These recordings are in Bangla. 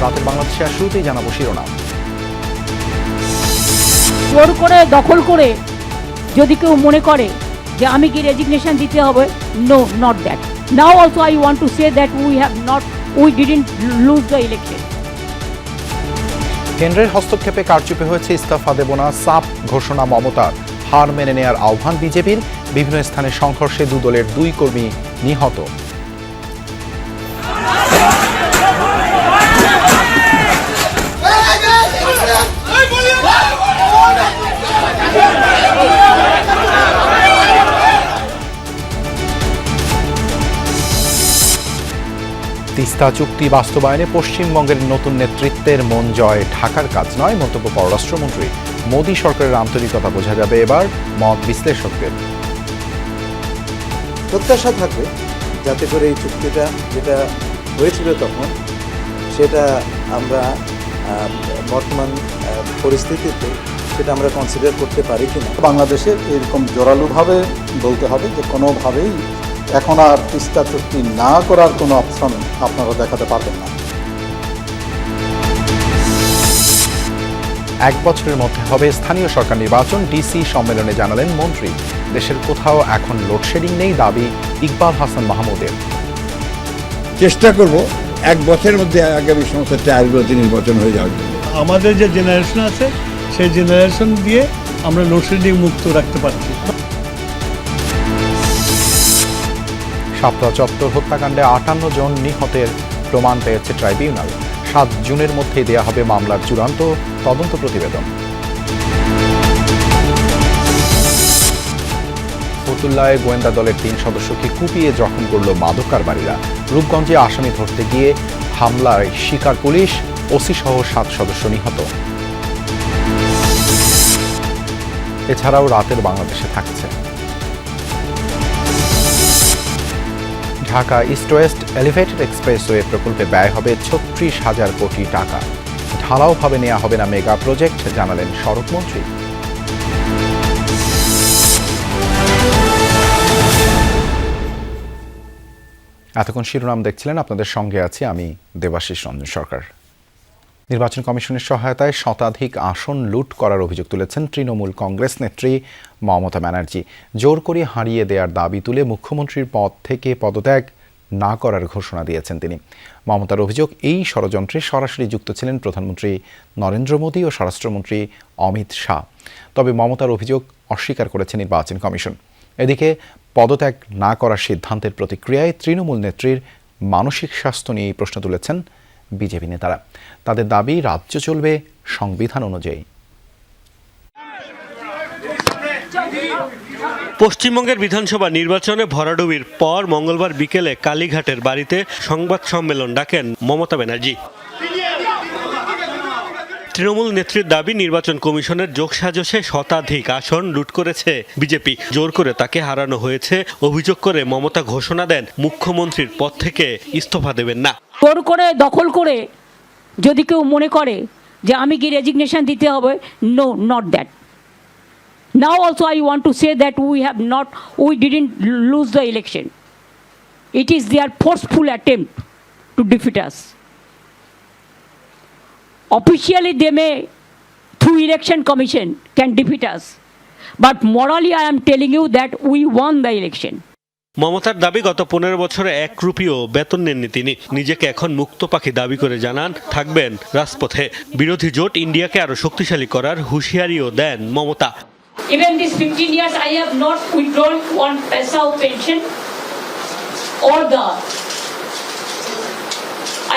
রাতের বাংলাদেশে শুরুতেই জানাবো শিরোনাম। জোর করে দখল করে যদি কেউ মনে করে যে আমি কি রেজিগনেশন দিতে হবে, no, not that. Now also I want to say that we didn't lose the election. কেন্দ্রের হস্তক্ষেপে কারচুপি হয়েছে, ইস্তফা দেব না সাফ ঘোষণা মমতার। হার মেনে নেয়ার আহ্বান বিজেপির। বিভিন্ন স্থানে সংঘর্ষে দলের 2 কর্মী নিহত। তিস্তা চুক্তি বাস্তবায়নে পশ্চিমবঙ্গের নতুন নেতৃত্বের মন জয় ঢাকার কাজ নয়, মন্তব্য পররাষ্ট্রমন্ত্রী। মোদী সরকারের আন্তরিকতা বোঝা যাবে এবার, মত বিশ্লেষকদের। প্রত্যাশা থাকবে যাতে করে এই চুক্তিটা যেটা হয়েছিল তখন সেটা আমরা বর্তমান পরিস্থিতিতে সেটা আমরা কনসিডার করতে পারি কিনা। বাংলাদেশের এরকম জোরালোভাবে বলতে হবে যে কোনোভাবেই এখন আর তিস্তা চুক্তি না করার কোনো অপশন আপনারা দেখাতে পারবেন না। 1 বছরের মধ্যে হবে স্থানীয় সরকার নির্বাচন, ডিসি সম্মেলনে জানালেন মন্ত্রী। দেশের কোথাও এখন লোডশেডিং নেই, দাবি ইকবাল হাসান মাহমুদের। চেষ্টা করব 1 বছরের মধ্যে আগামী সমস্ত টায়ারগুলোতে নির্বাচন হয়ে যাওয়ার জন্য। আমাদের যে জেনারেশন আছে সেই জেনারেশন দিয়ে আমরা লোডশেডিং মুক্ত রাখতে পারছি। শাপলা চত্বর হত্যাকাণ্ডে 58 জন নিহতের প্রমাণ পেয়েছে ট্রাইব্যুনাল। 7 জুনের মধ্যেই দেয়া হবে মামলার চূড়ান্ত তদন্ত প্রতিবেদন। ফতুল্লায় গোয়েন্দা দলের 3 সদস্যকে কুপিয়ে জখম করল মাদক কারবারিরা। রূপগঞ্জে আসামি ধরতে গিয়ে হামলায় শিকার পুলিশ, ওসি সহ 7 সদস্য নিহত। এছাড়াও রাতের বাংলাদেশে থাকছে Dhaka East West Elevated expressway প্রকল্পে ব্যয় হবে 36,000 কোটি টাকা। ঢালাওভাবে নেওয়া হবে না মেগা প্রজেক্ট, জানালেন সড়কমন্ত্রী। এতক্ষণ শিরোনাম দেখছিলেন, আপনাদের সঙ্গে আছি আমি দেবাশিস রঞ্জন সরকার। নির্বাচন কমিশনের সহায়তায় শতাধিক আসন লুট করার অভিযোগ তুলেছেন তৃণমূল কংগ্রেস নেত্রী মমতা ব্যানার্জি। জোর করে হারিয়ে দেওয়ার দাবি তুলে মুখ্যমন্ত্রীর পদ থেকে পদত্যাগ না করার ঘোষণা দিয়েছেন তিনি। মমতার অভিযোগ, এই ষড়যন্ত্রে সরাসরি যুক্ত ছিলেন প্রধানমন্ত্রী নরেন্দ্র মোদী ও স্বরাষ্ট্রমন্ত্রী অমিত শাহ। তবে মমতার অভিযোগ অস্বীকার করেছে নির্বাচন কমিশন। এদিকে পদত্যাগ না করার সিদ্ধান্তের প্রতিক্রিয়ায় তৃণমূল নেত্রীর মানসিক স্বাস্থ্য নিয়ে প্রশ্ন তুলেছেন বিজেপি নেতারা। তাদের দাবি, রাজ্য চলবে সংবিধান অনুযায়ী। পশ্চিমবঙ্গের বিধানসভা নির্বাচনে ভরাডুবির পর মঙ্গলবার বিকেলে কালীঘাটের বাড়িতে সংবাদ সম্মেলন ডাকেন মমতা ব্যানার্জি। তৃণমূল নেত্রীর দাবি, নির্বাচন কমিশনের যোগসাজশে শতাধিক আসন লুট করেছে বিজেপি। জোর করে তাকে হারানো হয়েছে অভিযোগ করে মমতা ঘোষণা দেন মুখ্যমন্ত্রীর পদ থেকে ইস্তফা দেবেন না। জোর করে দখল করে যদি কেউ মনে করে যে আমি কি রেজিগনেশন দিতে হবে, no, not that. Now also I want to say that we didn't lose the election. It is their forceful attempt to defeat us. Officially, they may, through election commission, can defeat us. But morally, I am telling you that we won the election. মমতার দাবি, গত 15 বছরে 1 রুপিও বেতন নেননি তিনি। নিজেকে এখন মুক্ত পাখি দাবি করে জানান থাকবেন রাজপথে। বিরোধী জোট ইন্ডিয়াকে আরো শক্তিশালী করার হুঁশিয়ারিও দেন Mamata. Even these 15 years, I have not withdrawn 1 paisa of pension or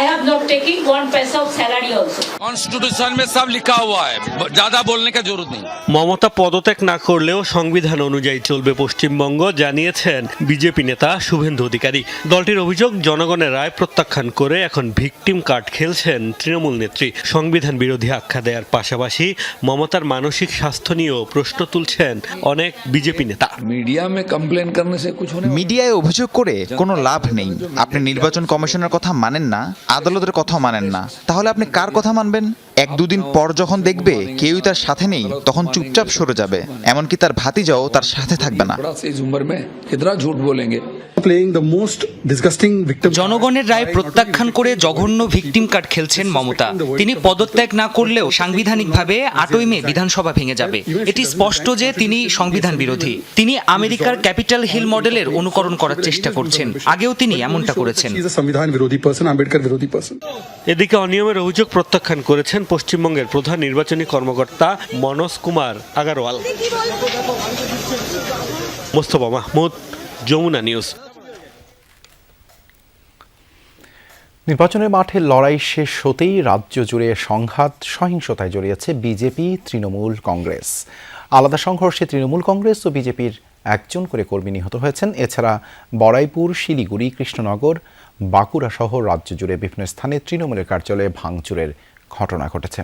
I have not taken 1 paisa of salary also. Constitution में सब लिखा हुआ है, ज्यादा बोलने का जरूरत नहीं। মমতা পদত্যাগ না করলেও সংবিধান অনুযায়ী চলবে পশ্চিমবঙ্গ, জানিয়েছেন বিজেপি নেতা শুভেন্দু অধিকারী। দলটির অভিযোগ, জনগণের রায় প্রত্যাখ্যান করে এখন ভিকটিম কার্ড খেলছেন তৃণমূল নেত্রী। সংবিধান বিরোধী আখ্যা দেওয়ার পাশাপাশি মমতার মানসিক স্বাস্থ্য নিয়েও প্রশ্ন তুলছেন অনেক বিজেপি নেতা। মিডিয়ায় অভিযোগ করে কোনো লাভ নেই। আপনি নির্বাচন কমিশনের কথা মানেন না, আদালতের কথা মানেন না, তাহলে আপনি কার কথা মানবেন? এক দুদিন পর যখন দেখবে কেউই তার সাথে নেই, তখন চুপচাপ সরে যাবে। এমনকি তার ভাতিজাও তার সাথে থাকবে না। इस उम्र में कितना झूठ बोलेंगे। জনগণের রায় প্রত্যাখ্যান করে জঘন্য ভিকটিম কার্ড খেলছেন মমতা। তিনি পদত্যাগ না করলেও সাংবিধানিকভাবে 8ই মে বিধানসভা ভেঙে যাবে। এটি স্পষ্ট যে তিনি সংবিধান বিরোধী। তিনি আমেরিকার ক্যাপিটাল হিল মডেলের অনুকরণ করার চেষ্টা করছেন। আগেও তিনি এমনটা করেছেন। এদিকে অনিয়মের অভিযোগ প্রত্যাখ্যান করেছেন পশ্চিমবঙ্গের প্রধান নির্বাচনী কর্মকর্তা মনোজ কুমার আগারওয়াল। মোস্তফা মাহমুদ, যমুনা নিউজ। নির্বাচনের মাঠে লড়াই শেষ হতেই রাজ্য জুড়ে সংঘাত সহিংসতায় জড়িয়েছে বিজেপি, তৃণমূল, কংগ্রেস। আলাদা সংঘর্ষে তৃণমূল কংগ্রেস ও বিজেপির একজন করে কর্মী নিহত হয়েছেন। এছাড়া বড়াইপুর, শিলিগুড়ি, কৃষ্ণনগর, বাঁকুড়া সহ রাজ্য জুড়ে বিভিন্ন স্থানে তৃণমূলের কার্যালয়ে ভাঙচুরের ঘটনা ঘটেছে।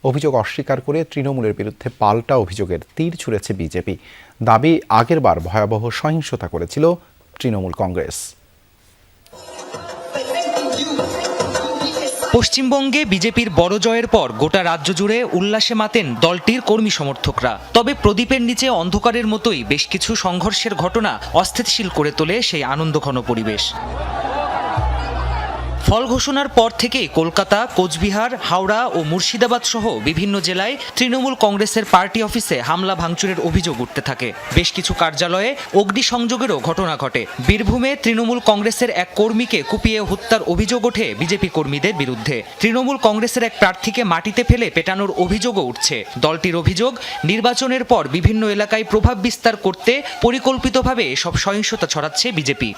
অভিযোগ অস্বীকার করে তৃণমূলের বিরুদ্ধে পাল্টা অভিযোগের তীর ছুঁড়েছে বিজেপি। দাবি, আগেরবার ভয়াবহ সহিংসতা করেছিল তৃণমূল কংগ্রেস। পশ্চিমবঙ্গে বিজেপির বড় জয়ের পর গোটা রাজ্য জুড়ে উল্লাসে মাতেন দলটির কর্মী সমর্থকরা। তবে প্রদীপের নিচে অন্ধকারের মতোই বেশ কিছু সংঘর্ষের ঘটনা অস্থিতিশীল করে তোলে সেই আনন্দঘন পরিবেশ। ফল ঘোষণার পর থেকেই কলকাতা, কোচবিহার, হাওড়া ও মুর্শিদাবাদ সহ বিভিন্ন জেলায় তৃণমূল কংগ্রেসের পার্টি অফিসে হামলা ভাঙচুরের অভিযোগ উঠতে থাকে। বেশ কিছু কার্যালয়ে অগ্নিসংযোগেরও ঘটনা ঘটে। বীরভূমে তৃণমূল কংগ্রেসের এক কর্মীকে কুপিয়ে হত্যার অভিযোগ ওঠে বিজেপি কর্মীদের বিরুদ্ধে। তৃণমূল কংগ্রেসের এক প্রার্থীকে মাটিতে ফেলে পেটানোর অভিযোগও উঠছে। দলটির অভিযোগ, নির্বাচনের পর বিভিন্ন এলাকায় প্রভাব বিস্তার করতে পরিকল্পিতভাবে সব সহিংসতা ছড়াচ্ছে বিজেপি।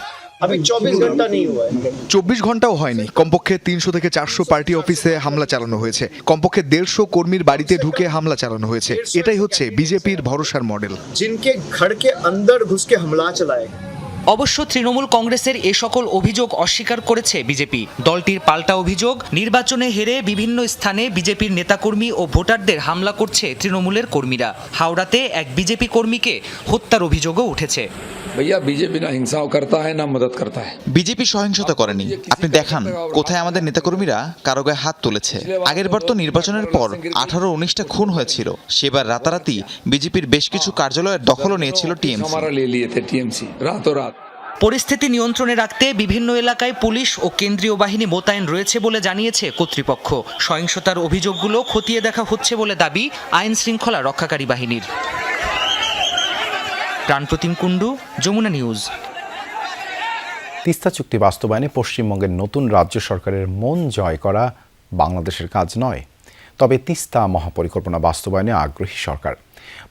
24 ঘন্টাও হয়নি, কমপক্ষে 300 থেকে 400 পার্টি অফিসে হামলা চালানো হয়েছে। কমপক্ষে 150 কর্মীর বাড়িতে ঢুকে হামলা চালানো হয়েছে। এটাই হচ্ছে বিজেপির ভরসার মডেল। जिनके घर के अंदर घुस के हमला चलाए। অবশ্য তৃণমূল কংগ্রেসের এ সকল অভিযোগ অস্বীকার করেছে বিজেপি। দলটির পাল্টা অভিযোগ, নির্বাচনে হেরে বিভিন্ন স্থানে বিজেপির নেতাকর্মী ও ভোটারদের হামলা করছে তৃণমূলের কর্মীরা। হাওড়াতে এক বিজেপি কর্মীকে হত্যার অভিযোগও উঠেছে। भैया बीजेपी ना हिंसा करता है ना मदद करता है। বিজেপি সহিংসতা করেনি। আপনি দেখান কোথায় আমাদের নেতাকর্মীরা কারো গায়ে হাত তুলেছে। আগেরবার তো নির্বাচনের পর 18-19টা খুন হয়েছিল। সেবার রাতারাতি বিজেপির বেশ কিছু কার্যালয়ের দখলও নিয়েছিল টিএমসি। পরিস্থিতি নিয়ন্ত্রণে রাখতে বিভিন্ন এলাকায় পুলিশ ও কেন্দ্রীয় বাহিনী মোতায়েন রয়েছে বলে জানিয়েছে কর্তৃপক্ষ। সহিংসতার অভিযোগগুলো খতিয়ে দেখা হচ্ছে বলে দাবি আইন শৃঙ্খলা রক্ষাকারী বাহিনীর। প্রাণপ্রতিম কুণ্ডু, যমুনা নিউজ। তিস্তা চুক্তি বাস্তবায়নে পশ্চিমবঙ্গের নতুন রাজ্য সরকারের মন জয় করা বাংলাদেশের কাজ নয়, তবে তিস্তা মহাপরিকল্পনা বাস্তবায়নে আগ্রহী সরকার।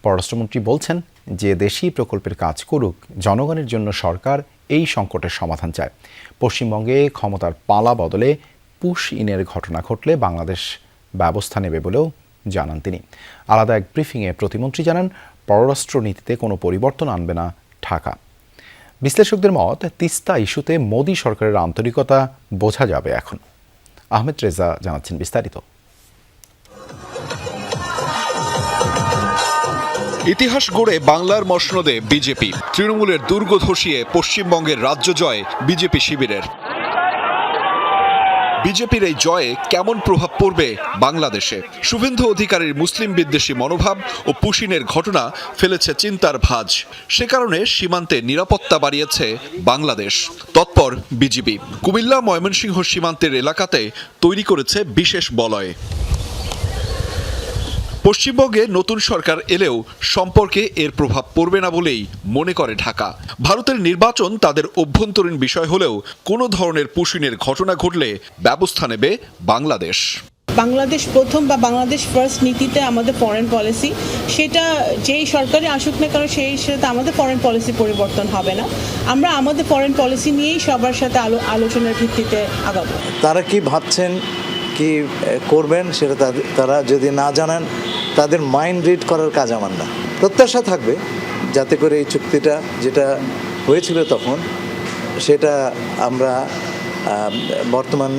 পররাষ্ট্রমন্ত্রী বলছেন যে দেশি প্রকল্পের কাজ করুক, জনগণের জন্য সরকার এই সংকটের সমাধান চায়। পশ্চিমবঙ্গে ক্ষমতার পালা বদলে পুশ ইনের ঘটনা ঘটলে বাংলাদেশ ব্যবস্থা নেবে বলেও জানান তিনি। আলাদা এক ব্রিফিংয়ে প্রতিমন্ত্রী জানান, পররাষ্ট্র নীতিতে কোনো পরিবর্তন আনবে না ঢাকা। বিশ্লেষকদের মত, তিস্তা ইস্যুতে মোদী সরকারের আন্তরিকতা বোঝা যাবে এখন। আহমেদ রেজা জানাচ্ছেন বিস্তারিত। ইতিহাস গড়ে বাংলার মসনদে বিজেপি, তৃণমূলের দুর্গ ধসিয়ে পশ্চিমবঙ্গের রাজ্য জয় বিজেপি শিবিরের। বিজেপির এই জয়ে কেমন প্রভাব পড়বে বাংলাদেশে? শুভেন্দু অধিকারীর মুসলিম বিদ্বেষী মনোভাব ও পুশিনের ঘটনা ফেলেছে চিন্তার ভাঁজ। সে কারণে সীমান্তে নিরাপত্তা বাড়িয়েছে বাংলাদেশ। তৎপর বিজিবি কুমিল্লা ময়মনসিংহ সীমান্তের এলাকাতে তৈরি করেছে বিশেষ বলয়। পশ্চিমবঙ্গে নতুন সরকার এলেও সম্পর্কে এর প্রভাব পড়বে না বলেই মনে করে ঢাকা। ভারতের নির্বাচন তাদের অভ্যন্তরীণ বিষয় হলেও কোনো ধরনের পুশিনের ঘটনা ঘটলে ব্যবস্থা নেবে বাংলাদেশ। বাংলাদেশ প্রথম বা বাংলাদেশ ফার্স্ট নীতিতে আমাদের ফরেন পলিসি, সেটা যেই সরকারে আসুক না কারণ সেই সাথে আমাদের ফরেন পলিসি পরিবর্তন হবে না। আমরা আমাদের ফরেন পলিসি নিয়েই সবার সাথে আলোচনার ভিত্তিতে আগাবো। তারা কি ভাবছেন, কি করবেন সেটা তারা যদি না জানান, তাদের মাইন্ড রিড করার কাজ আমার না। প্রত্যাশা থাকবে যাতে করে এই চুক্তিটা যেটা হয়েছিল তখন, সেটা আমরা বর্তমান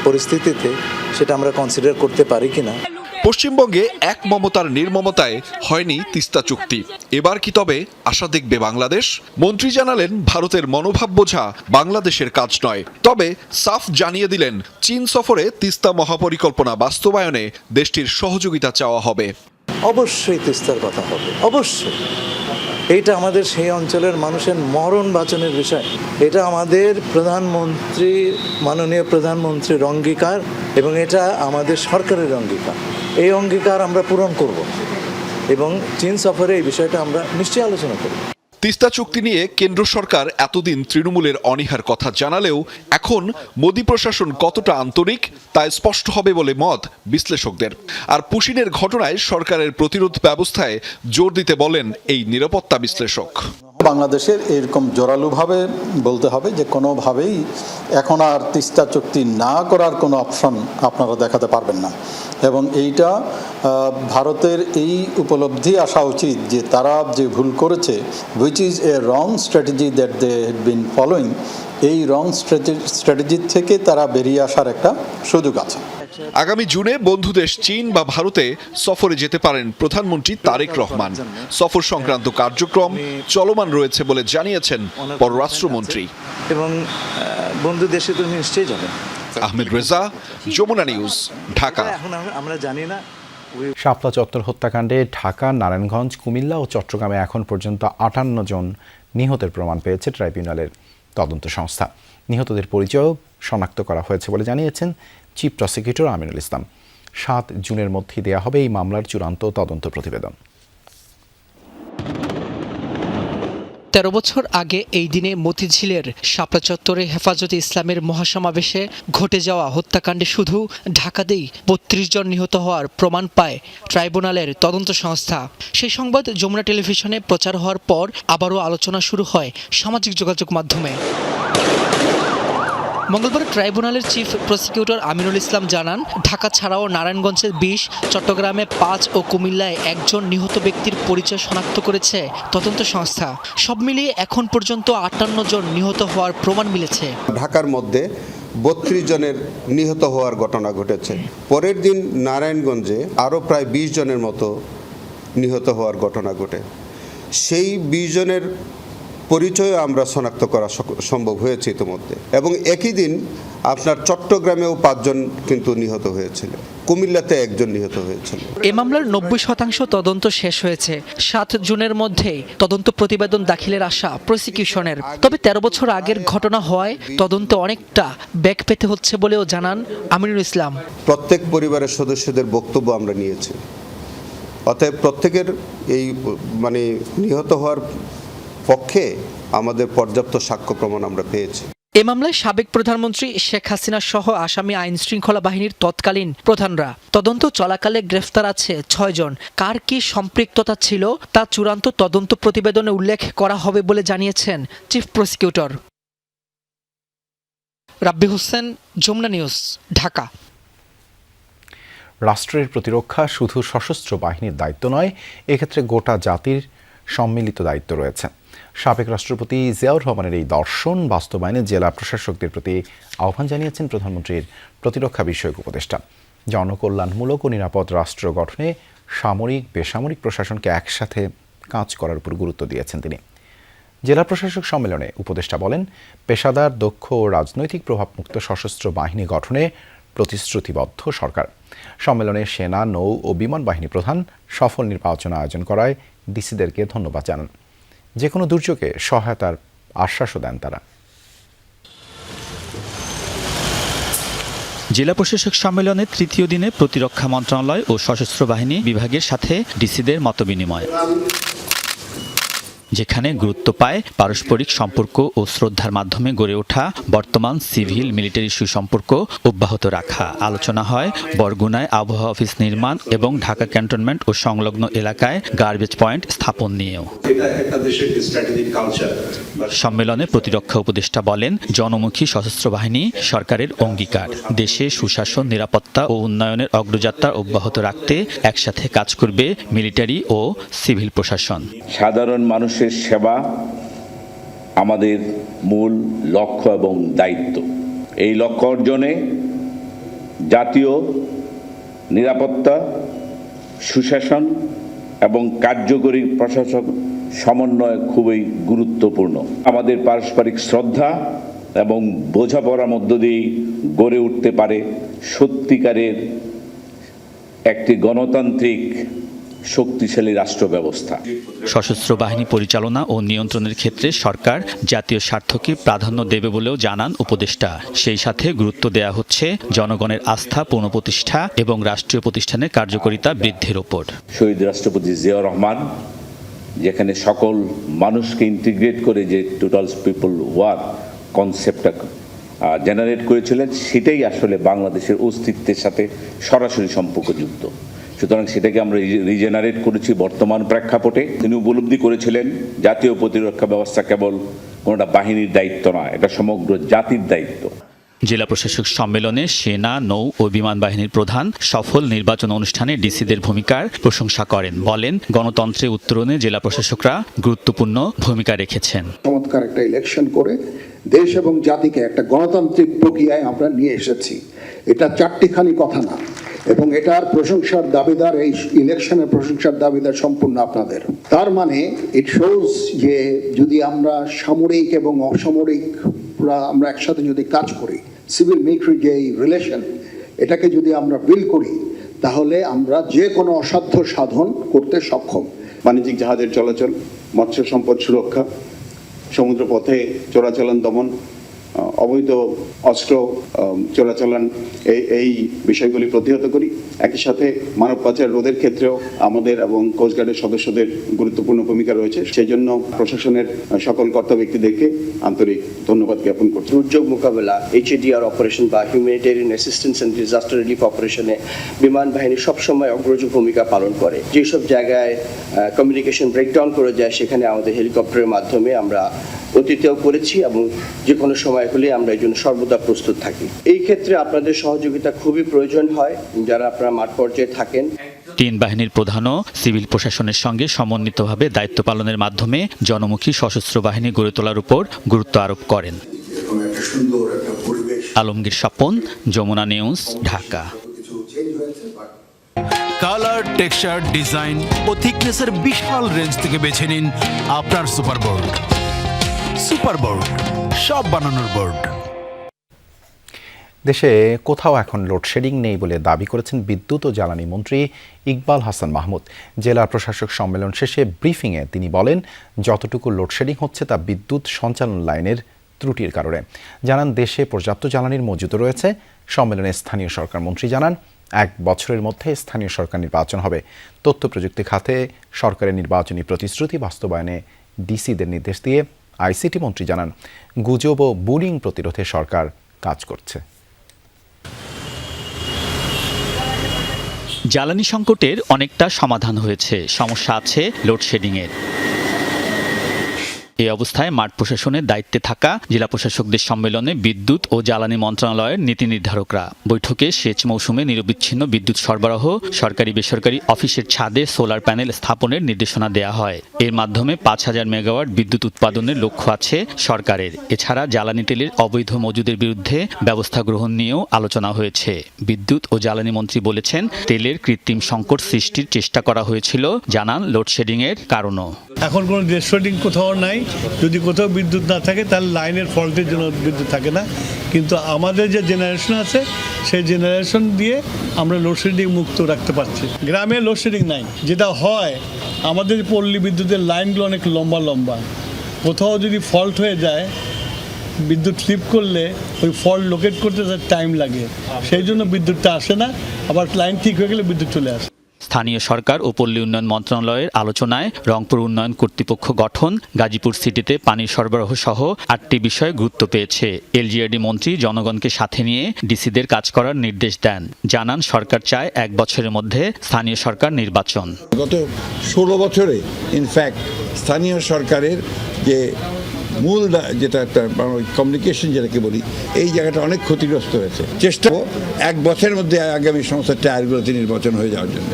পরিস্থিতিতে সেটা আমরা কনসিডার করতে পারি কিনা। পশ্চিমবঙ্গে এক মমতার নির্মমতায় হয়নি তিস্তা চুক্তি। এবার কি তবে আশা দেখবে বাংলাদেশ? মন্ত্রী জানালেন, ভারতের মনোভাব বোঝা বাংলাদেশের কাজ নয়। তবে সাফ জানিয়ে দিলেন, চীন সফরে তিস্তা মহাপরিকল্পনা বাস্তবায়নে দেশটির সহযোগিতা চাওয়া হবে। অবশ্যই তিস্তার কথা হবে, অবশ্যই। এইটা আমাদের সেই অঞ্চলের মানুষের মরণ বাঁচানোর বিষয়। এটা আমাদের মাননীয় প্রধানমন্ত্রীর অঙ্গীকার এবং এটা আমাদের সরকারের অঙ্গীকার। এই অঙ্গীকার আমরা পূরণ করব এবং চীন সফরে এই বিষয়টা আমরা নিশ্চয়ই আলোচনা করব। তিস্তা চুক্তি নিয়ে কেন্দ্র সরকার এতদিন তৃণমূলের অনীহার কথা জানালেও এখন মোদী প্রশাসন কতটা আন্তরিক তা স্পষ্ট হবে বলে মত বিশ্লেষকদের। আর পুশিনের ঘটনায় সরকারের প্রতিরোধ ব্যবস্থায় জোর দিতে বলেন এই নিরাপত্তা বিশ্লেষক। বাংলাদেশের এরকম জোরালোভাবে বলতে হবে যে কোনোভাবেই এখন আর তিস্তা চুক্তি না করার কোনো অপশন আপনারা দেখাতে পারবেন না। এবং এইটা ভারতের এই উপলব্ধি আসা উচিত যে তারা যে ভুল করেছে, which is a wrong strategy that they had been following, এই রং স্ট্র্যাটেজি থেকে তারা বেরিয়ে আসার একটা সুযোগ আছে। আগামী জুনে বন্ধু দেশ চীন বা ভারতে সফরে যেতে পারেন প্রধানমন্ত্রী তারেক রহমান। সফর সংক্রান্ত কার্যক্রম চলমান রয়েছে বলে জানিয়েছেন পররাষ্ট্রমন্ত্রী। এবং বন্ধু দেশে তো নিশ্চয়ই যাবেন। আহমেদ রেজা, যমুনা নিউজ, ঢাকা। এখন আমরা জানি না। শাপলা চত্বর হত্যাকাণ্ডে ঢাকা, নারায়ণগঞ্জ, কুমিল্লা ও চট্টগ্রামে এখন পর্যন্ত 58 জন নিহতের প্রমাণ পেয়েছে ট্রাইব্যুনালের তদন্ত সংস্থা। নিহতদের পরিচয়ও শনাক্ত করা হয়েছে বলে জানিয়েছেন চিফ প্রসিকিউটর আমিনুল ইসলাম। 7 জুনের মধ্যেই দেয়া হবে এই মামলার চূড়ান্ত তদন্ত প্রতিবেদন। 13 বছর আগে এই দিনে মতিঝিলের শাপলা চত্বরে হেফাজতে ইসলামের মহাসমাবেশে ঘটে যাওয়া হত্যাকাণ্ডে শুধু ঢাকাতেই 32 জন নিহত হওয়ার প্রমাণ পায় ট্রাইব্যুনালের তদন্ত সংস্থা। সেই সংবাদ যমুনা টেলিভিশনে প্রচার হওয়ার পর আবারও আলোচনা শুরু হয় সামাজিক যোগাযোগ মাধ্যমে। মঙ্গলবার ট্রাইব্যুনালের চিফ প্রসিকিউটর আমিনুল ইসলাম জানান, ঢাকা ছাড়াও নারায়ণগঞ্জে 20, চট্টগ্রামে 5 ও কুমিল্লায় 1 জন নিহত ব্যক্তির পরিচয় শনাক্ত করেছে তদন্ত সংস্থা। সব মিলিয়ে এখন পর্যন্ত 58 জন নিহত হওয়ার প্রমাণ মিলেছে। ঢাকার মধ্যে 32 জনের নিহত হওয়ার ঘটনা ঘটেছে। পরের দিন নারায়ণগঞ্জে আরও প্রায় 20 জনের মতো নিহত হওয়ার ঘটনা ঘটে। সেই 20 জনের পরিচয় আমরা শনাক্ত করা সম্ভব হয়েছে ইতিমধ্যে। এবং একই দিন আপনার চট্টগ্রামেও 5 জন কিন্তু নিহত হয়েছিল, কুমিল্লাতে 1 জন নিহত হয়েছিল। এ মামলার 90% তদন্ত শেষ হয়েছে। 7 জুনের মধ্যেই তদন্ত প্রতিবেদন দাখিলের আশা প্রসিকিউশনের। তবে 13 বছর আগের ঘটনা হওয়ায় তদন্ত অনেকটা বেগ পেতে হচ্ছে বলেও জানান আমিনুল ইসলাম। প্রত্যেক পরিবারের সদস্যদের বক্তব্য আমরা নিয়েছি, অতএব প্রত্যেকের এই নিহত হওয়ার পক্ষে আমাদের পর্যাপ্ত সাক্ষ্য প্রমাণ আমরা পেয়েছি। এ মামলায় সাবেক প্রধানমন্ত্রী শেখ হাসিনা সহ আসামি আইন শৃঙ্খলা বাহিনীর তৎকালীন প্রধানরা। তদন্ত চলাকালে গ্রেফতার আছে 6 জন। কার কি সম্পৃক্ততা ছিল তা চূড়ান্ত তদন্ত প্রতিবেদনে উল্লেখ করা হবে বলে জানিয়েছেন চিফ প্রসিকিউটর। রাব্বি হোসেন, যমুনা নিউজ, ঢাকা। রাষ্ট্রের প্রতিরক্ষা শুধু সশস্ত্র বাহিনীর দায়িত্ব নয়, এক্ষেত্রে গোটা জাতির সম্মিলিত দায়িত্ব রয়েছে। সাবেক রাষ্ট্রপতি জিয়াউর রহমানের এই দর্শন বাস্তবায়নে জেলা প্রশাসকদের প্রতি আহ্বান জানিয়েছেন প্রধানমন্ত্রীর প্রতিরক্ষা বিষয়ক উপদেষ্টা। জনকল্যাণমূলক ও নিরাপদ রাষ্ট্র গঠনে সামরিক বেসামরিক প্রশাসনকে একসাথে কাজ করার উপর গুরুত্ব দিয়েছেন তিনি। জেলা প্রশাসক সম্মেলনে উপদেষ্টা বলেন, পেশাদার, দক্ষ ও রাজনৈতিক প্রভাবমুক্ত সশস্ত্র বাহিনী গঠনে প্রতিশ্রুতিবদ্ধ সরকার। সম্মেলনে সেনা, নৌ ও বিমান বাহিনী প্রধান সফল নির্বাচন আয়োজন করায় ডিসিদেরকে ধন্যবাদ জানান। যে কোনো দুর্যোগে সহায়তার আশ্বাসও দেন তারা। জেলা প্রশাসক সম্মেলনে তৃতীয় দিনে প্রতিরক্ষা মন্ত্রণালয় ও সশস্ত্র বাহিনী বিভাগের সাথে ডিসিদের মতবিনিময়, যেখানে গুরুত্ব পায় পারস্পরিক সম্পর্ক ও শ্রদ্ধার মাধ্যমে গড়ে ওঠা বর্তমান সিভিল মিলিটারি সুসম্পর্ক অব্যাহত রাখা। আলোচনা হয় বরগুনায় আবহাওয়া অফিস নির্মাণ এবং ঢাকা ক্যান্টনমেন্ট ও সংলগ্ন এলাকায় গার্বেজ পয়েন্ট স্থাপন নিয়েও। সম্মেলনে প্রতিরক্ষা উপদেষ্টা বলেন, জনমুখী সশস্ত্র বাহিনী সরকারের অঙ্গীকার। দেশে সুশাসন, নিরাপত্তা ও উন্নয়নের অগ্রযাত্রা অব্যাহত রাখতে একসাথে কাজ করবে মিলিটারি ও সিভিল প্রশাসন। সাধারণ মানুষের সেবা আমাদের মূল লক্ষ্য এবং দায়িত্ব। এই লক্ষ্য অর্জনে জাতীয় নিরাপত্তা সুশাসন এবং কার্যকরী প্রশাসন সমন্বয় খুবই গুরুত্বপূর্ণ। আমাদের পারস্পরিক শ্রদ্ধা এবং বোঝাপড়ার মধ্য দিয়ে গড়ে উঠতে পারে সত্যিকারের একটি গণতান্ত্রিক শক্তিশালী রাষ্ট্র ব্যবস্থা। সশস্ত্র বাহিনী পরিচালনা ও নিয়ন্ত্রণের ক্ষেত্রে সরকার জাতীয় স্বার্থকে প্রাধান্য দেবে বলেও জানান উপদেষ্টা। সেই সাথে গুরুত্ব দেয়া হচ্ছে জনগণের আস্থা পুনঃপ্রতিষ্ঠা এবং রাষ্ট্রীয় প্রতিষ্ঠানের কার্যকারিতা বৃদ্ধির ওপর। শহীদ রাষ্ট্রপতি জিয়াউর রহমান যেখানে সকল মানুষকে ইন্টিগ্রেট করে যে টোটাল পিপল ওয়ার কনসেপ্টটা জেনারেট করেছিলেন, সেটাই আসলে বাংলাদেশের অস্তিত্বের সাথে সরাসরি সম্পর্কযুক্ত। সুতরাং সেটাকে আমরা রিজেনারেট করেছি বর্তমান প্রেক্ষাপটে। তিনি উপলব্ধি করেছিলেন জাতীয় প্রতিরক্ষা ব্যবস্থা কেবল কোনোটা বাহিনীর দায়িত্ব নয়, এটা সমগ্র জাতির দায়িত্ব। জেলা প্রশাসক সম্মেলনে সেনা, নৌ ও বিমান বাহিনীর প্রধান সফল নির্বাচন অনুষ্ঠানে ডিসিদের ভূমিকার প্রশংসা করেন। বলেন, গণতন্ত্রে উত্তরণে জেলা প্রশাসকরা গুরুত্বপূর্ণ ভূমিকা রেখেছেন। চমৎকার একটা ইলেকশন করে দেশ এবং জাতিকে একটা গণতান্ত্রিক প্রক্রিয়ায় আমরা নিয়ে এসেছি। এটা চারটিখানি কথা না, এবং এটার প্রশংসার দাবিদার, এই ইলেকশনের প্রশংসার দাবিদার সম্পূর্ণ আপনাদের। তার মানে ইট শোজ যে যদি আমরা সামরিক এবং অসামরিক আমরা একসাথে যদি কাজ করি, সিভিল মিলিটারি যে রিলেশন, এটাকে যদি আমরা বিল্ড করি, তাহলে আমরা যে কোনো অসাধ্য সাধন করতে সক্ষম। বাণিজ্যিক জাহাজের চলাচল, মৎস্য সম্পদ সুরক্ষা, সমুদ্রপথে চোরাচালান দমন, অবৈধ অস্ত্র চোরাচালান, এই বিষয়গুলি প্রতিহত করি। একই সাথে মানব পাচার রোধের ক্ষেত্রেও আমাদের এবং কোস্টগার্ডের সদস্যদের গুরুত্বপূর্ণ ভূমিকা রয়েছে। সেই জন্য প্রশাসনের সকল কর্তা ব্যক্তিদেরকে আন্তরিক ধন্যবাদ জ্ঞাপন করছি। দুর্যোগ মোকাবেলা, HADR অপারেশন বা humanitarian assistance and disaster relief অপারেশনে বিমান বাহিনী সবসময় অগ্রজ ভূমিকা পালন করে। যেসব জায়গায় কমিউনিকেশন ব্রেকডাউন করে যায়, সেখানে আমাদের হেলিকপ্টারের মাধ্যমে আমরা অতীতেও করেছি এবং যে কোনো সময় হলে আমরা এই জন্য সর্বদা প্রস্তুত থাকি। এই ক্ষেত্রে আপনাদের সহযোগিতা খুবই প্রয়োজন হয়, যারা আপনারা মাঠ পর্যায়ে থাকেন। তিন বাহিনীর প্রধানও সিভিল প্রশাসনের সঙ্গে সমন্বিতভাবে দায়িত্ব পালনের মাধ্যমে জনমুখী সশস্ত্র বাহিনী গড়ে তোলার উপর গুরুত্ব আরোপ করেন। Alamgir Swapan, Jamuna News, Dhaka. Colour, texture, design ও থিকনেসের বিশাল রেঞ্জ থেকে বেছে নিন আপনার সুপারবোর্ড। সুপারবোর্ড, সব বানানোর বোর্ড। দেশে কোথাও এখন লোডশেডিং নেই বলে দাবি করেছেন বিদ্যুৎ ও জ্বালানি মন্ত্রী ইকবাল হাসান মাহমুদ। জেলা প্রশাসক সম্মেলন শেষে ব্রিফিংয়ে তিনি বলেন, যতটুকু লোডশেডিং হচ্ছে তা বিদ্যুৎ সঞ্চালন লাইনের ত্রুটির কারণে। জানান, দেশে পর্যাপ্ত জ্বালানির মজুদ রয়েছে। সম্মেলনে স্থানীয় সরকার মন্ত্রী জানান, 1 বছরের মধ্যে স্থানীয় সরকার নির্বাচন হবে। তথ্য প্রযুক্তি খাতে সরকারের নির্বাচনী প্রতিশ্রুতি বাস্তবায়নে ডিসিদের নির্দেশ দিয়ে আইসিটি মন্ত্রী জানান, গুজব ও বুলিং প্রতিরোধে সরকার কাজ করছে। জ্বালানি সংকটের অনেকটা সমাধান হয়েছে, সমস্যা আছে লোডশেডিংয়ের। এই অবস্থায় মাঠ প্রশাসনের দায়িত্বে থাকা জেলা প্রশাসকদের সম্মেলনে বিদ্যুৎ ও জ্বালানি মন্ত্রণালয়ের নীতি নির্ধারকরা। বৈঠকে সেচ মৌসুমে নিরবিচ্ছিন্ন বিদ্যুৎ সরবরাহ, সরকারি বেসরকারি অফিসের ছাদে সোলার প্যানেল স্থাপনের নির্দেশনা দেওয়া হয়। এর মাধ্যমে 5000 মেগাওয়াট বিদ্যুৎ উৎপাদনের লক্ষ্য আছে সরকারের। এছাড়া জ্বালানি তেলের অবৈধ মজুদের বিরুদ্ধে ব্যবস্থা গ্রহণ নিয়েও আলোচনা হয়েছে। বিদ্যুৎ ও জ্বালানি মন্ত্রী বলেছেন, তেলের কৃত্রিম সংকট সৃষ্টির চেষ্টা করা হয়েছিল। জানান, লোডশেডিংয়ের কারণও। এখন কোনো লোডশেডিং কোথাও নাই। যদি কোথাও বিদ্যুৎ না থাকে, তাহলে লাইনের ফল্টের জন্য বিদ্যুৎ থাকে না। কিন্তু আমাদের যে জেনারেশন আছে, সেই জেনারেশন দিয়ে আমরা লোডশেডিং মুক্ত রাখতে পারছি। গ্রামে লোডশেডিং নাই। যেটা হয়, আমাদের পল্লী বিদ্যুতের লাইনগুলো অনেক লম্বা লম্বা। কোথাও যদি ফল্ট হয়ে যায়, বিদ্যুৎ স্লিপ করলে ওই ফল্ট লোকেট করতে তার টাইম লাগে। সেই জন্য বিদ্যুৎটা আসে না। আবার লাইন ঠিক হয়ে গেলে বিদ্যুৎ চলে আসে। স্থানীয় সরকার ও পল্লী উন্নয়ন মন্ত্রণালয়ের আলোচনায় রংপুর উন্নয়ন কর্তৃপক্ষ গঠন, গাজীপুর সিটিতে পানির সরবরাহ সহ 8টি বিষয় গুরুত্ব পেয়েছে। এলজিআরডি মন্ত্রী জনগণকে সাথে নিয়ে ডিসিদের কাজ করার নির্দেশ দেন। জানান, সরকার চায় 1 বছরের মধ্যে স্থানীয় সরকার নির্বাচন। গত 16 বছরে ইনফ্যাক্ট স্থানীয় সরকারের যে মূল যেটা একটা কমিউনিকেশন যেটাকে বলি, এই জায়গাটা অনেক ক্ষতিগ্রস্ত হয়েছে। চেষ্টা 1 বছরের মধ্যে আগামী সংসদ টায়ারগুলোতে নির্বাচন হয়ে যাওয়ার জন্য।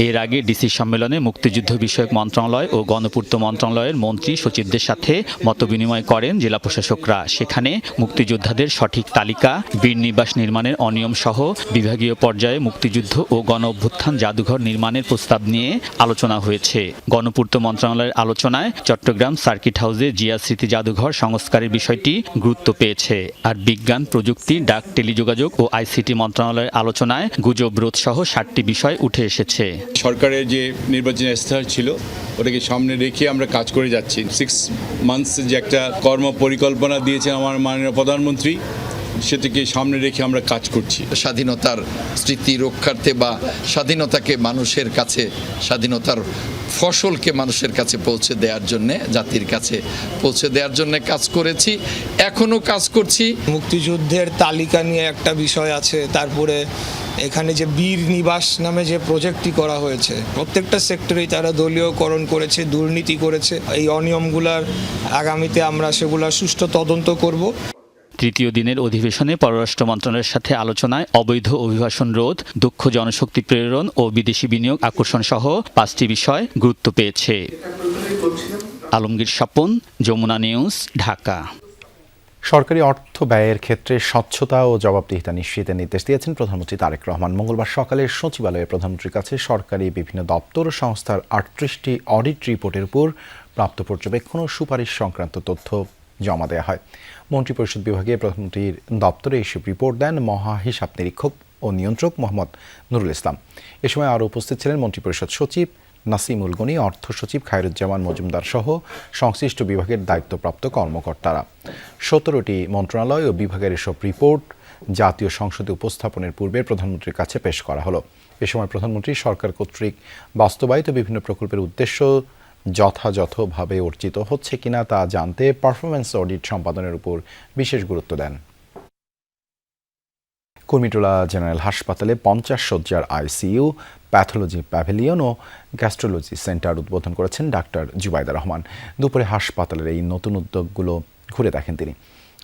এর আগে ডিসি সম্মেলনে মুক্তিযুদ্ধ বিষয়ক মন্ত্রণালয় ও গণপূর্ত মন্ত্রণালয়ের মন্ত্রী সচিবদের সাথে মতবিনিময় করেন জেলা প্রশাসকরা। সেখানে মুক্তিযোদ্ধাদের সঠিক তালিকা, বীরনিবাস নির্মাণের অনিয়ম সহ বিভাগীয় পর্যায়ে মুক্তিযুদ্ধ ও গণ অভ্যুত্থান জাদুঘর নির্মাণের প্রস্তাব নিয়ে আলোচনা হয়েছে। গণপূর্ত মন্ত্রণালয়ের আলোচনায় চট্টগ্রাম সার্কিট হাউসে জিয়া স্মৃতি জাদুঘর সংস্কারের বিষয়টি গুরুত্ব পেয়েছে। আর বিজ্ঞান, প্রযুক্তি, ডাক, টেলিযোগাযোগ ও আইসিটি মন্ত্রণালয়ের আলোচনায় গুজব রোধ সহ 7টি বিষয় উঠে এসেছে। সরকারের যে নির্বাচনী ইস্তেহার ছিল ওটাকে সামনে রেখে আমরা কাজ করে যাচ্ছি। 6 মান্থস যে একটা কর্ম পরিকল্পনা দিয়েছেন আমার মাননীয় প্রধানমন্ত্রী, সেটাকে সামনে রেখে আমরা কাজ করছি। স্বাধীনতার স্মৃতি রক্ষার্থে বা স্বাধীনতাকে মানুষের কাছে, স্বাধীনতার ফসলকে মানুষের কাছে পৌঁছে দেওয়ার জন্যে, জাতির কাছে পৌঁছে দেওয়ার জন্য কাজ করেছি, এখনও কাজ করছি। মুক্তিযুদ্ধের তালিকা নিয়ে একটা বিষয় আছে, তারপরে এখানে যে বীর নিবাস নামে যে প্রজেক্টটি করা হয়েছে, প্রত্যেকটা সেক্টরেই তারা দলীয়করণ করেছে, দুর্নীতি করেছে। এই অনিয়মগুলার আগামীতে আমরা সেগুলার সুষ্ঠু তদন্ত করব। তৃতীয় দিনের অধিবেশনে পররাষ্ট্র মন্ত্রণালয়ের সাথে আলোচনায় অবৈধ অভিবাসন রোধ, দক্ষ জনশক্তি প্রেরণ ও বিদেশি বিনিয়োগ আকর্ষণ সহ 5টি বিষয় গুরুত্ব পেয়েছে। আলমগীর স্বপন, যমুনা নিউজ, ঢাকা। সরকারি অর্থ ব্যয়ের ক্ষেত্রে স্বচ্ছতা ও জবাবদিহিতা নিশ্চিতের নির্দেশ দিয়েছেন প্রধানমন্ত্রী তারেক রহমান। মঙ্গলবার সকালে সচিবালয়ে প্রধানমন্ত্রীর কাছে সরকারি বিভিন্ন দপ্তর ও সংস্থার 38টি অডিট রিপোর্টের উপর প্রাপ্ত পর্যবেক্ষণ ও সুপারিশ সংক্রান্ত তথ্য জমা দেওয়া হয়। মন্ত্রিপরিষদ বিভাগে প্রধানমন্ত্রীর দপ্তরে এসব রিপোর্ট দেন মহা হিসাব নিরীক্ষক ও নিয়ন্ত্রক মোহাম্মদ নুরুল ইসলাম। এ সময় আরও উপস্থিত ছিলেন মন্ত্রিপরিষদ সচিব নাসিমুল গনি, অর্থ সচিব খায়রুজ্জামান মজুমদার সহ সংশ্লিষ্ট বিভাগের দায়িত্বপ্রাপ্ত কর্মকর্তারা। 17টি মন্ত্রণালয় ও বিভাগের এসব রিপোর্ট জাতীয় সংসদে উপস্থাপনের পূর্বে প্রধানমন্ত্রীর কাছে পেশ করা হলো। এ সময় প্রধানমন্ত্রী সরকার কর্তৃক বাস্তবায়িত বিভিন্ন প্রকল্পের উদ্দেশ্য যথাযথভাবে অর্জিত হচ্ছে কিনা তা জানতে পারফরম্যান্স অডিট সম্পাদনের উপর বিশেষ গুরুত্ব দেন। কুর্মিটোলা জেনারেল হাসপাতালে 50 শয্যার আইসিইউ, প্যাথোলজি প্যাভিলিয়ন ও গ্যাস্ট্রোলজি সেন্টার উদ্বোধন করেছেন ডাক্তার জুবাইদা রহমান। দুপুরে হাসপাতালের এই নতুন উদ্যোগগুলো ঘুরে দেখেন তিনি।